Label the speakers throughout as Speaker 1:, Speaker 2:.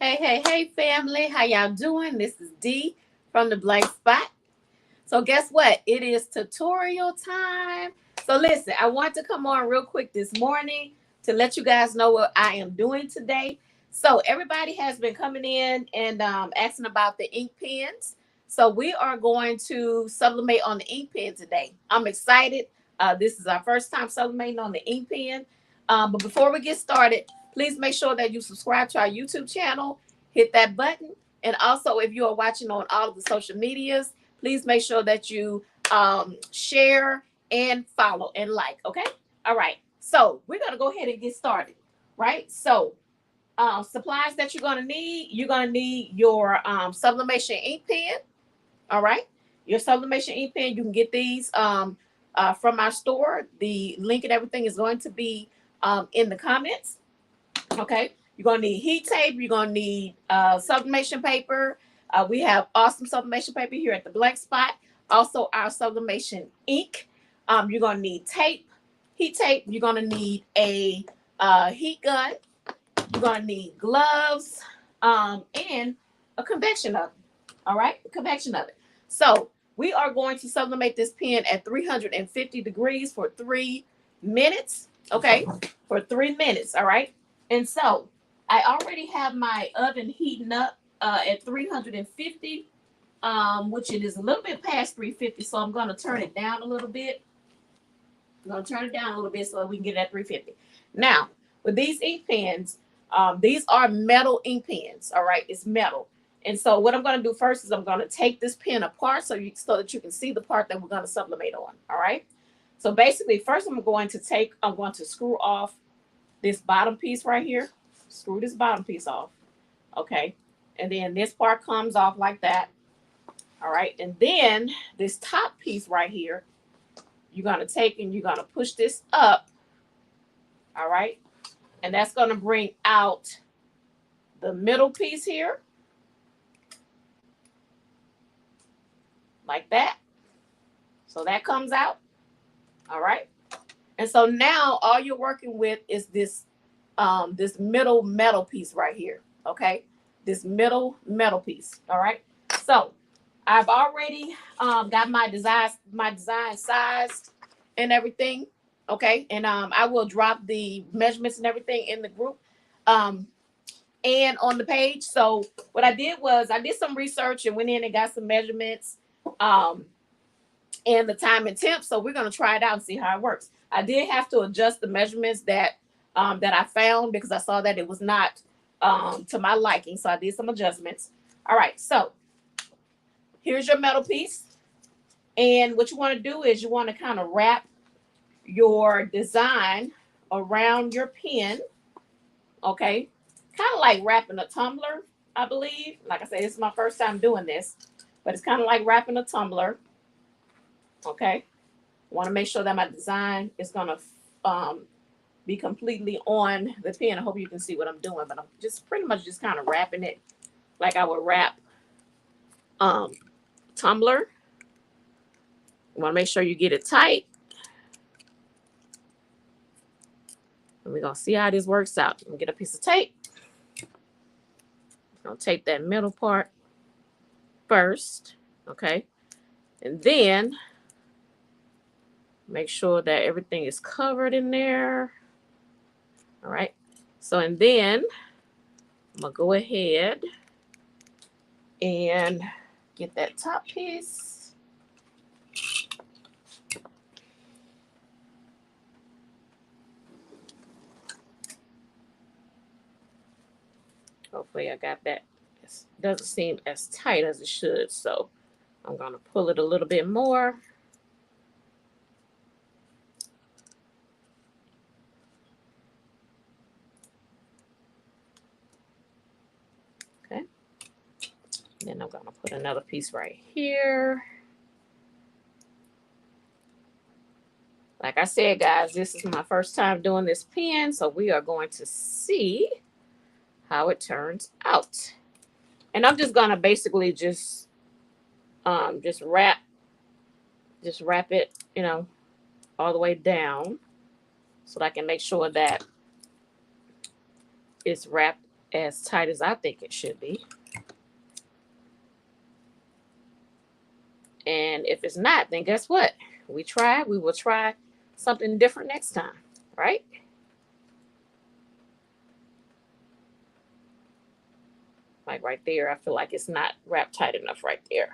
Speaker 1: Hey, family. How y'all doing? This is D from the Blank Spot. So guess what? It is tutorial time. So listen, I want to come on real quick this morning to let you guys know what I am doing today. So everybody has been coming in and asking about the ink pens. So we are going to sublimate on the ink pen today. I'm excited. This is our first time sublimating on the ink pen. But before we get started, please make sure that you subscribe to our YouTube channel, hit that button, and also if you are watching on all of the social medias, please make sure that you share and follow and like. Okay. All right. So we're going to go ahead and get started. Right. So supplies that you're going to need your sublimation ink pen. All right. Your sublimation ink pen, you can get these from our store. The link and everything is going to be in the comments. Okay. You're going to need heat tape. You're going to need sublimation paper. We have awesome sublimation paper here at the Blank Spot. Also, our sublimation ink. You're going to need tape, heat tape. You're going to need a heat gun. You're going to need gloves and a convection oven. All right, a convection oven. So we are going to sublimate this pen at 350 degrees for 3 minutes. Okay, for 3 minutes. All right. And so I already have my oven heating up at 350, which it is a little bit past 350. So I'm going to turn it down a little bit. I'm going to turn it down a little bit so we can get it at 350. Now, with these ink pens, these are metal ink pens. All right, it's metal. And so what I'm going to do first is I'm going to take this pen apart so that you can see the part that we're going to sublimate on. All right. So basically, first I'm going to screw off this bottom piece right here. Screw this bottom piece off. Okay. And then this part comes off like that. All right. And then this top piece right here, you're going to take and you're going to push this up. All right. And that's going to bring out the middle piece here. Like that. So that comes out. All right. And so now all you're working with is this middle metal piece right here. Okay. This middle metal piece. All right. So I've already got my design sized and everything. Okay. And I will drop the measurements and everything in the group and on the page. So what I did was I did some research and went in and got some measurements and the time and temp. So we're going to try it out and see how it works. I did have to adjust the measurements that I found because I saw that it was not to my liking. So I did some adjustments. All right. So here's your metal piece. And what you want to do is you want to kind of wrap your design around your pen. Okay. Kind of like wrapping a tumbler, I believe. Like I said, this is my first time doing this, but it's kind of like wrapping a tumbler. Okay. I want to make sure that my design is going to be completely on the pen. I hope you can see what I'm doing, but I'm just pretty much just kind of wrapping it like I would wrap tumbler. You want to make sure you get it tight. And we're going to see how this works out. I'm going to get a piece of tape. I'll tape that middle part first. Okay. And then make sure that everything is covered in there. All right. So, and then I'm going to go ahead and get that top piece. Hopefully I got that. It doesn't seem as tight as it should. So I'm going to pull it a little bit more. Okay. Then I'm going to put another piece right here. Like I said, guys, this is my first time doing this pen. So we are going to see how it turns out. And I'm just going to basically just wrap it, all the way down so that I can make sure that it's wrapped as tight as I think it should be. And if it's not, then guess what? We will try something different next time, right? Like right there, I feel like it's not wrapped tight enough right there.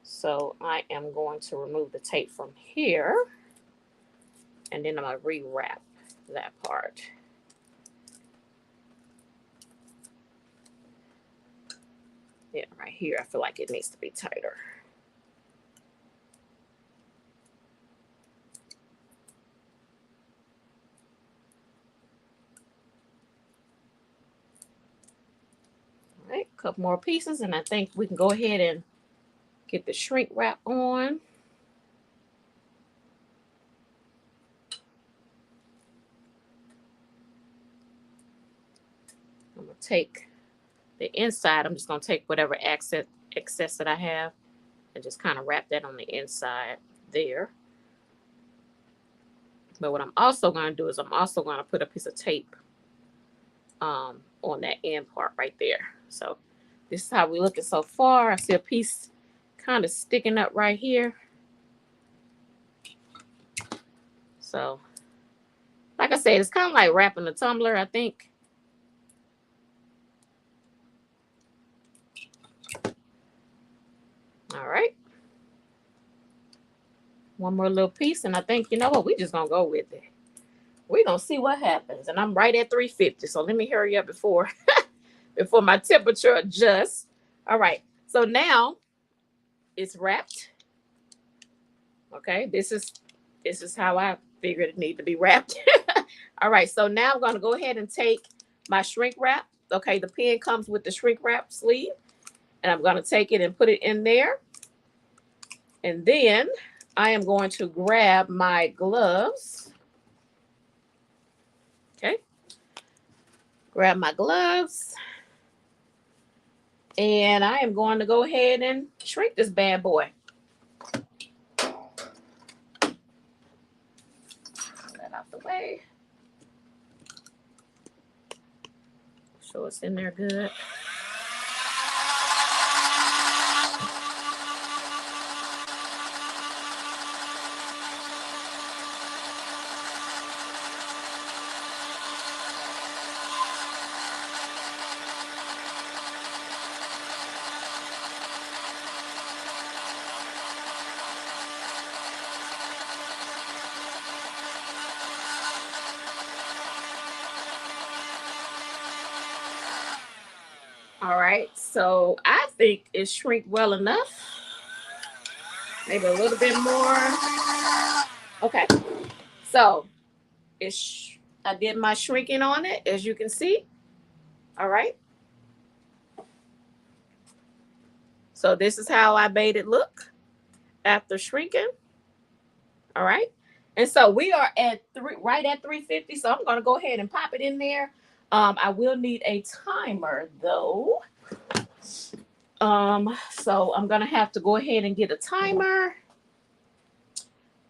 Speaker 1: So I am going to remove the tape from here, and then I'm going to rewrap that part. Yeah, right here, I feel like it needs to be tighter. All right, a couple more pieces, and I think we can go ahead and get the shrink wrap on. I'm going to take the inside. I'm just going to take whatever excess that I have and just kind of wrap that on the inside there. But what I'm also going to do is I'm also going to put a piece of tape on that end part right there. So this is how we're looking so far. I see a piece kind of sticking up right here. So like I said, it's kind of like wrapping a tumbler, I think. All right. One more little piece, and I think, you know what, we just gonna go with it. We're gonna see what happens. And I'm right at 350, so let me hurry up before before my temperature adjusts. All right, so now it's wrapped. Okay, this is how I figured it needed to be wrapped. All right, so now I'm gonna go ahead and take my shrink wrap. Okay, the pen comes with the shrink wrap sleeve, and I'm gonna take it and put it in there. And then I am going to grab my gloves. Okay. Grab my gloves. And I am going to go ahead and shrink this bad boy. Put that out the way. So it's in there good. All right, so I think it shrink well enough. Maybe a little bit more. Okay, so I did my shrinking on it, as you can see. All right. So this is how I made it look after shrinking. All right. And so we are at right at 350. So I'm going to go ahead and pop it in there. I will need a timer though. So I'm going to have to go ahead and get a timer.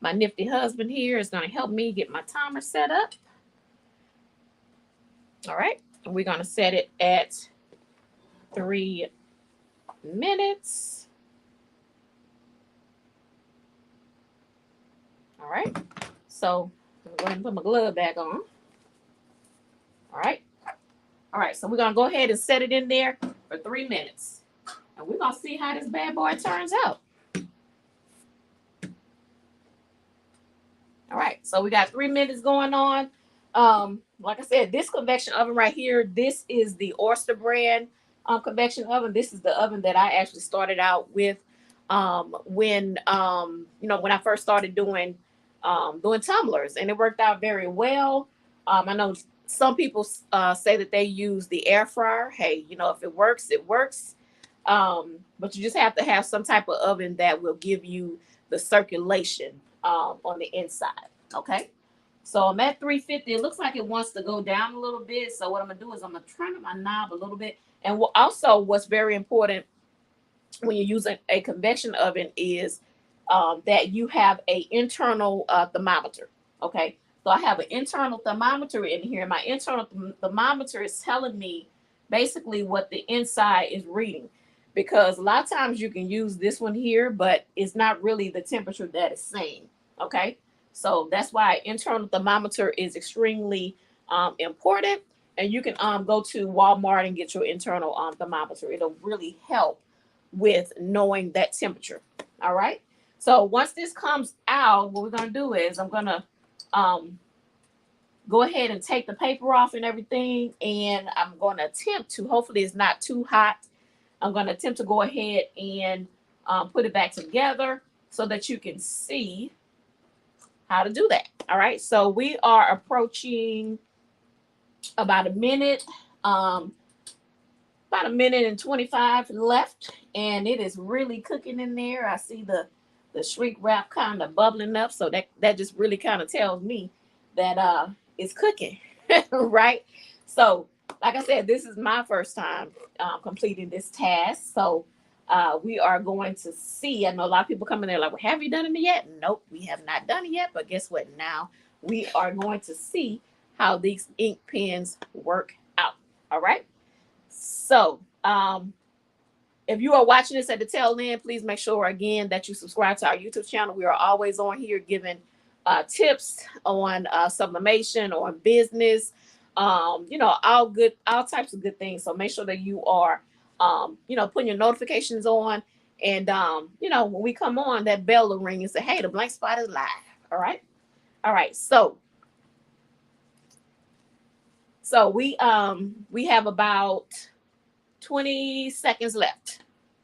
Speaker 1: My nifty husband here is going to help me get my timer set up. All right. And we're going to set it at 3 minutes. All right. So I'm going to go ahead and put my glove back on. All right. All right. So we're going to go ahead and set it in there for 3 minutes. And we're going to see how this bad boy turns out. All right. So we got 3 minutes going on. Like I said, this convection oven right here, this is the Oyster brand convection oven. This is the oven that I actually started out with when I first started doing tumblers, and it worked out very well. I know some people say that they use the air fryer. Hey, if it works, it works. But you just have to have some type of oven that will give you the circulation on the inside. Okay. So I'm at 350. It looks like it wants to go down a little bit. So what I'm going to do is I'm going to turn my knob a little bit. And also what's very important when you're using a convection oven is that you have an internal thermometer. Okay. So I have an internal thermometer in here. My internal thermometer is telling me basically what the inside is reading, because a lot of times you can use this one here, but it's not really the temperature that it's saying. Okay, so that's why internal thermometer is extremely important. And you can go to Walmart and get your internal thermometer. It'll really help with knowing that temperature. All right. So once this comes out, what we're gonna do is I'm gonna go ahead and take the paper off and everything, and I'm going to attempt to, hopefully it's not too hot, I'm going to attempt to go ahead and put it back together so that you can see how to do that. All right, so we are approaching about a minute, about a minute and 25 left, and it is really cooking in there. I see the shrink wrap kind of bubbling up, so that just really kind of tells me that it's cooking. Right? So like I said, this is my first time completing this task, so we are going to see. I know a lot of people come in there like, well, have you done it yet? Nope, we have not done it yet, but guess what? Now we are going to see how these ink pens work out. All right, so if you are watching this at the tail end, please make sure again that you subscribe to our YouTube channel. We are always on here giving tips on sublimation, on business, you know, all types of good things. So make sure that you are, you know, putting your notifications on, and you know, when we come on, that bell will ring and say, hey, the blank spot is live. All right. All right. So we have about 20 seconds left.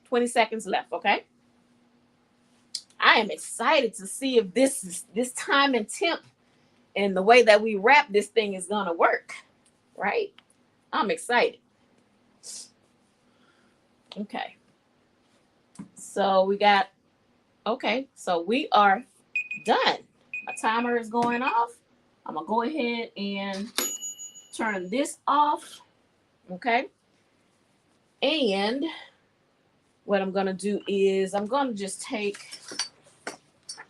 Speaker 1: 20 seconds left. Okay. I am excited to see if this time and temp and the way that we wrap this thing is gonna work. Right? I'm excited. Okay. So we got, okay, so we are done. My timer is going off. I'm gonna go ahead and turn this off. Okay. And what I'm gonna do is I'm gonna just take,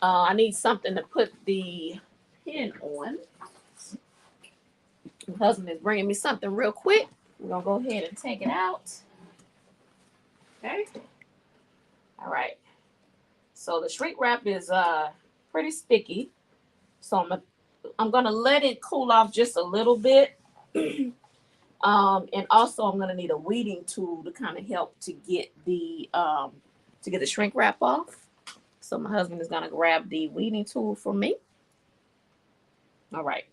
Speaker 1: I need something to put the pen on. My husband is bringing me something real quick. We're gonna go ahead and take it out. Okay. All right. So the shrink wrap is pretty sticky. So I'm gonna let it cool off just a little bit. And also I'm gonna need a weeding tool to kind of help to get the shrink wrap off. So my husband is gonna grab the weeding tool for me. All right.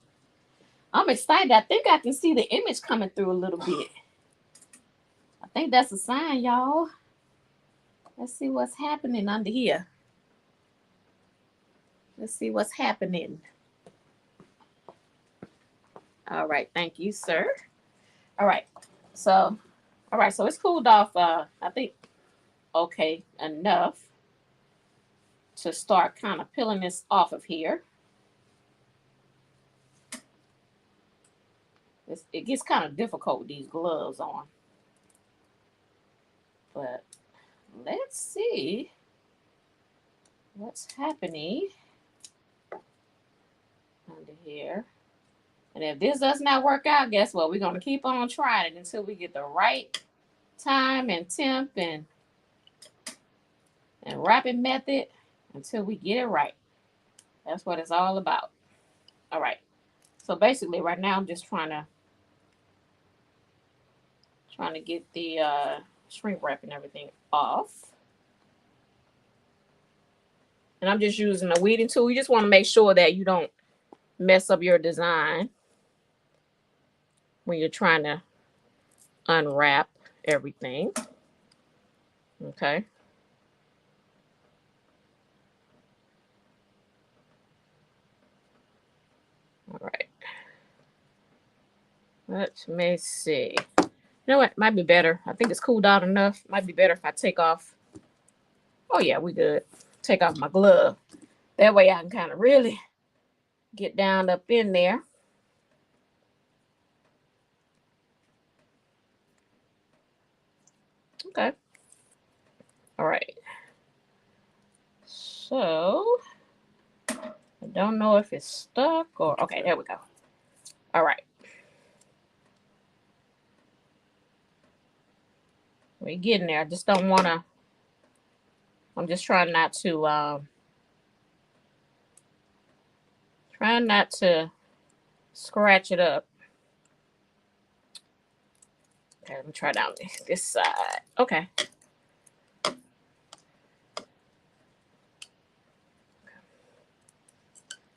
Speaker 1: I'm excited. I think I can see the image coming through a little bit. I think that's a sign, y'all. Let's see what's happening under here. Let's see what's happening. All right. Thank you, sir. All right. So it's cooled off, I think, okay, enough to start kind of peeling this off of here. It gets kind of difficult with these gloves on. But let's see what's happening under here. And if this does not work out, guess what? We're going to keep on trying it until we get the right time and temp and wrapping method, until we get it right. That's what it's all about. All right. So basically right now I'm just trying to get the shrink wrap and everything off. And I'm just using a weeding tool. You just want to make sure that you don't mess up your design when you're trying to unwrap everything. Okay. All right. Let me see. You know what? Might be better. I think it's cooled out enough. Might be better if I take off. Oh yeah, we good. Take off my glove. That way I can kind of really get down up in there. Okay. All right. So let don't know if it's stuck or, okay, there we go. All right. We're getting there. I just don't want to, I'm just trying not to scratch it up. Okay, let me try down this side. Okay.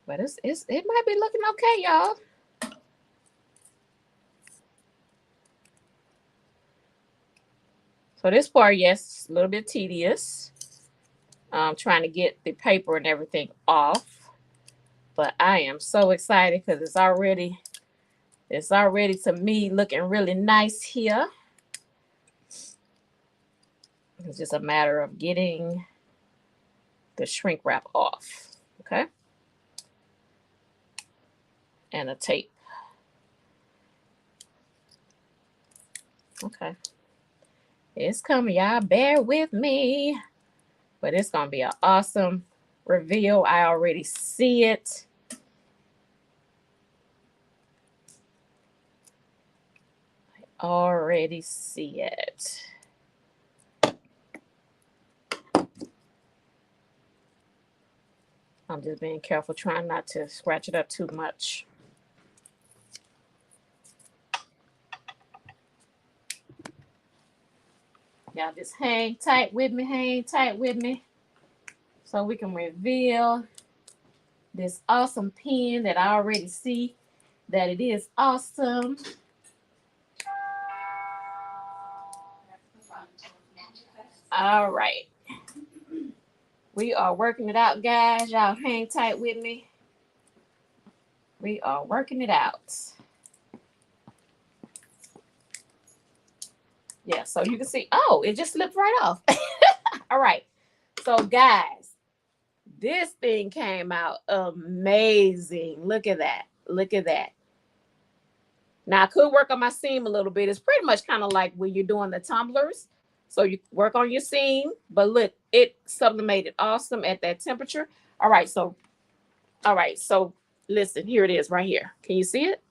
Speaker 1: But it might be looking okay, y'all. So this part, yes, a little bit tedious. Trying to get the paper and everything off. But I am so excited because it's already to me looking really nice here. It's just a matter of getting the shrink wrap off. Okay. And a tape. Okay. It's coming, y'all. Bear with me. But it's going to be an awesome reveal. I already see it. I already see it. I'm just being careful, trying not to scratch it up too much. Y'all just hang tight with me, so we can reveal this awesome pen that I already see that it is awesome. All right. We are working it out, guys. Y'all hang tight with me. We are working it out. Yeah, so you can see, oh, it just slipped right off. All right. So, guys, this thing came out amazing. Look at that. Look at that. Now, I could work on my seam a little bit. It's pretty much kind of like when you're doing the tumblers. So you work on your seam, but look, it sublimated awesome at that temperature. All right, so listen, here it is right here. Can you see it?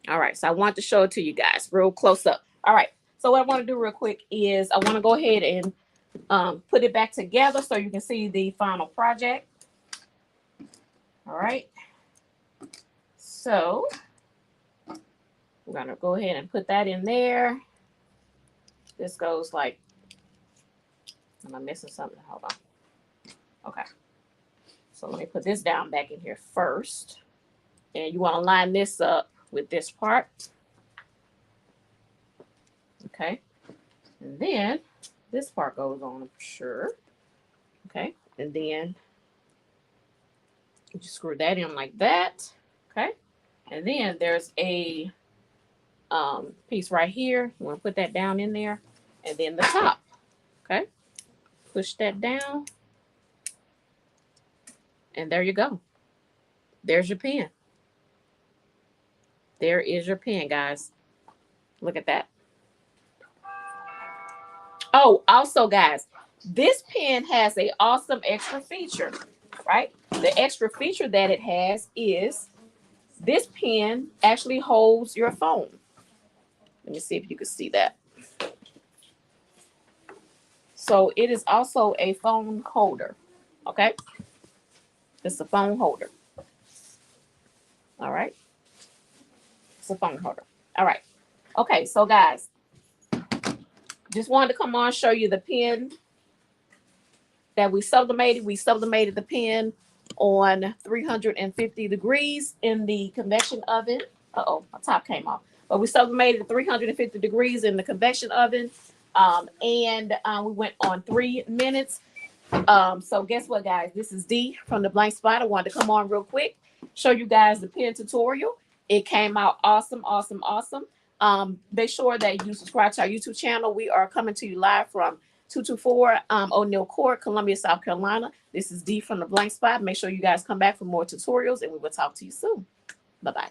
Speaker 1: All right, so I want to show it to you guys real close up. All right, so what I want to do real quick is I want to go ahead and put it back together so you can see the final project. All right. So we're going to go ahead and put that in there. This goes like, am I missing something? Hold on. Okay. So let me put this down back in here first. And you want to line this up with this part. Okay. And then this part goes on for sure. Okay. And then you just screw that in like that. Okay. And then there's a piece right here. You want to put that down in there. And then the top. Okay. Push that down. And there you go. There's your pen. There is your pen, guys. Look at that. Oh, also, guys, this pen has an awesome extra feature, right? The extra feature that it has is this pen actually holds your phone. Let me see if you can see that. So it is also a phone holder, okay? It's a phone holder. All right. It's a phone holder. All right. Okay, so guys, just wanted to come on and show you the pen that we sublimated. We sublimated the pen on 350 degrees in the convection oven. Uh-oh, my top came off. But we sublimated at 350 degrees in the convection oven. We went on 3 minutes. So guess what, guys? This is Dee from the Blank Spot. I wanted to come on real quick, show you guys the pen tutorial. It came out awesome, awesome, awesome. Make sure that you subscribe to our YouTube channel. We are coming to you live from 224 O'Neill Court, Columbia, South Carolina. This is Dee from the Blank Spot. Make sure you guys come back for more tutorials, and we will talk to you soon. Bye-bye.